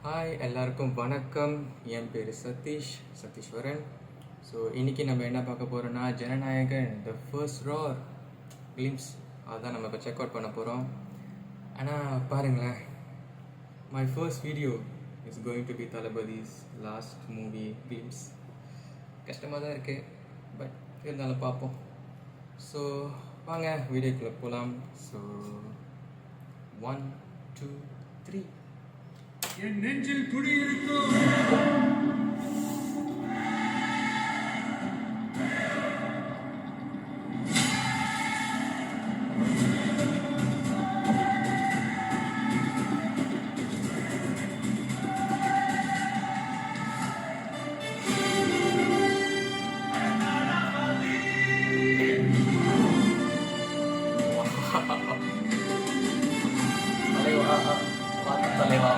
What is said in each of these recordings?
Hi எல்லாருக்கும் வணக்கம். என் பேர் சதீஸ்வரன். ஸோ இன்றைக்கி நம்ம என்ன பார்க்க போகிறோன்னா Jana Nayagan the first roar glimpse அதுதான் நம்ம இப்போ செக் அவுட் பண்ண போகிறோம். ஆனால் பாருங்களேன், my first video is going to be Thalapathy's last movie glimpse. கஷ்டமாக தான் இருக்குது, பட் இருந்தாலும் பார்ப்போம். ஸோ வாங்க வீடியோக்குள்ளே போகலாம். ஸோ 1 2 3. என் நெஞ்சில் குடியிருக்கும் தலைவா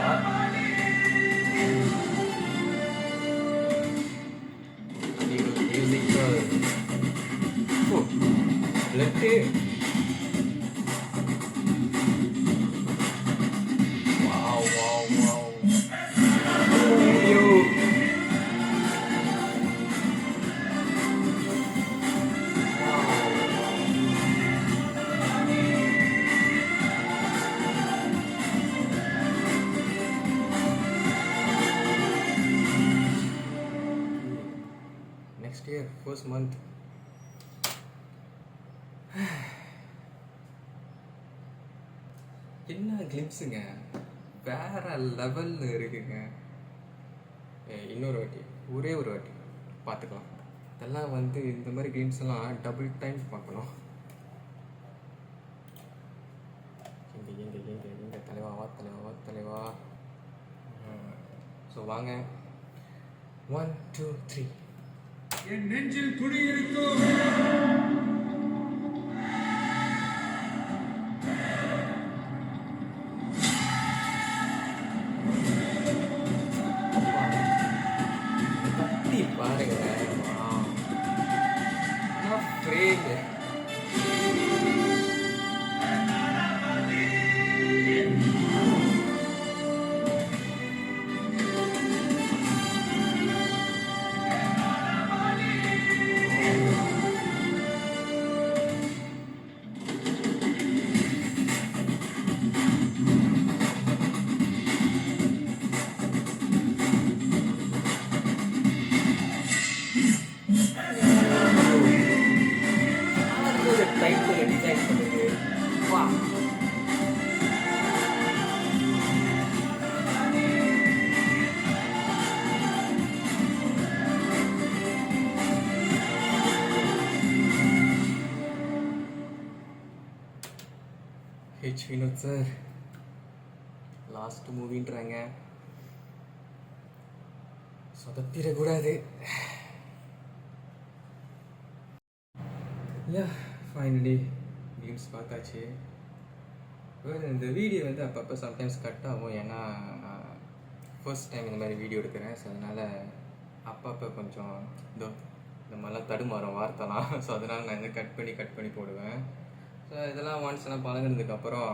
Let's wow. Next year, first month. என்ன கிளிம்ஸுங்க, வேற லெவல்ல இருக்குங்க. இன்னொரு வாட்டி, ஒரே ஒரு வாட்டி பார்த்துக்கலாம். இதெல்லாம் இந்த மாதிரி கிளிம்ஸ் எல்லாம் டபுள் டைம் பார்க்கணும். எங்க தலைவா. ஸோ வாங்க, 1 2 3. என் நெஞ்சில் குடியிருக்கும் பாருங்க, டிசைன் பண்ணுது. வா, வினோத் சார் லாஸ்ட் மூவின்றாங்க, சொதப்பிடக்கூடாது. ஃபைனலி கிளிம்ஸ் பார்த்தாச்சு. இந்த வீடியோ அப்பப்போ சம்டைம்ஸ் கட் ஆகும், ஏன்னா ஃபர்ஸ்ட் டைம் இந்த மாதிரி வீடியோ எடுக்கிறேன். ஸோ அதனால் அப்பப்போ கொஞ்சம் இந்த மாதிரிலாம் தடுமாறும் வார்த்தைலாம். ஸோ அதனால் நான் கட் பண்ணி போடுவேன். ஸோ இதெல்லாம் ஒன்ஸ் நான் பழகினதுக்கப்புறம்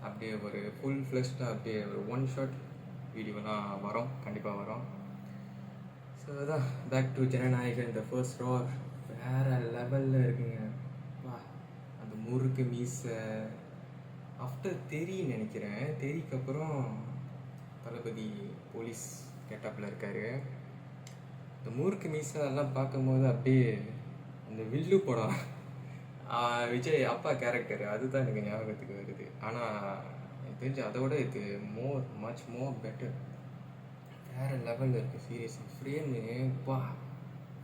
அப்படியே ஒரு ஃபுல் ஃப்ளெஷ்டாக அப்படியே ஒரு ஒன் ஷாட் வீடியோலாம் வரும், கண்டிப்பாக வரும். ஸோ அதான் back to Jananayagan the first roar. வேறு லெவலில் இருக்குங்க. வா, அந்த முறுக்கு மீசை ஆஃப்டர் தெரின்னு நினைக்கிறேன். தெரிக்கு அப்புறம் தளபதி போலீஸ் கெட்டப்பில் இருக்கார். இந்த முறுக்கு மீசை எல்லாம் பார்க்கும்போது அப்படியே அந்த வில்லு படம் விஜய் அப்பா கேரக்டர் அதுதான் எனக்கு ஞாபகத்துக்கு வருது. ஆனால் எனக்கு தெரிஞ்சு அதை விட இது மச் மோர் பெட்டர். வேறு லெவலில் இருக்குது சீரியஸாக. ஃப்ரேமு வா,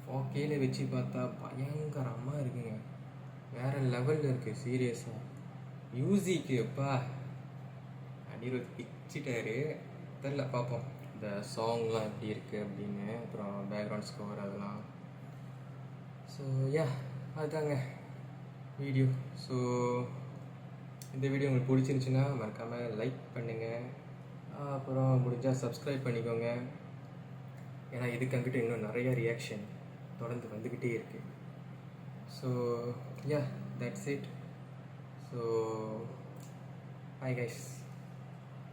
4Kல வச்சு பார்த்தா பயங்கரமாக இருக்குங்க. வேறு லெவலில் இருக்குது சீரியஸாக. மியூசிக்கு எப்பா அனிருத் பிச்சிட்டாரு. தெரில, பார்ப்போம் இந்த சாங்லாம் எப்படி இருக்குது அப்படின்னு, அப்புறம் பேக்ரவுண்ட் ஸ்கோர் அதெல்லாம். ஸோ அதுதாங்க வீடியோ. ஸோ இந்த வீடியோ உங்களுக்கு பிடிச்சிருந்துச்சின்னா மறக்காமல் லைக் பண்ணுங்கள், அப்புறம் முடிஞ்சால் சப்ஸ்கிரைப் பண்ணிக்கோங்க. ஏன்னா இதுக்கு அங்கிட்ட இன்னும் நிறைய ரியாக்ஷன் தொடர்ந்து வந்துக்கிட்டே இருக்குது. So that's it. So bye guys.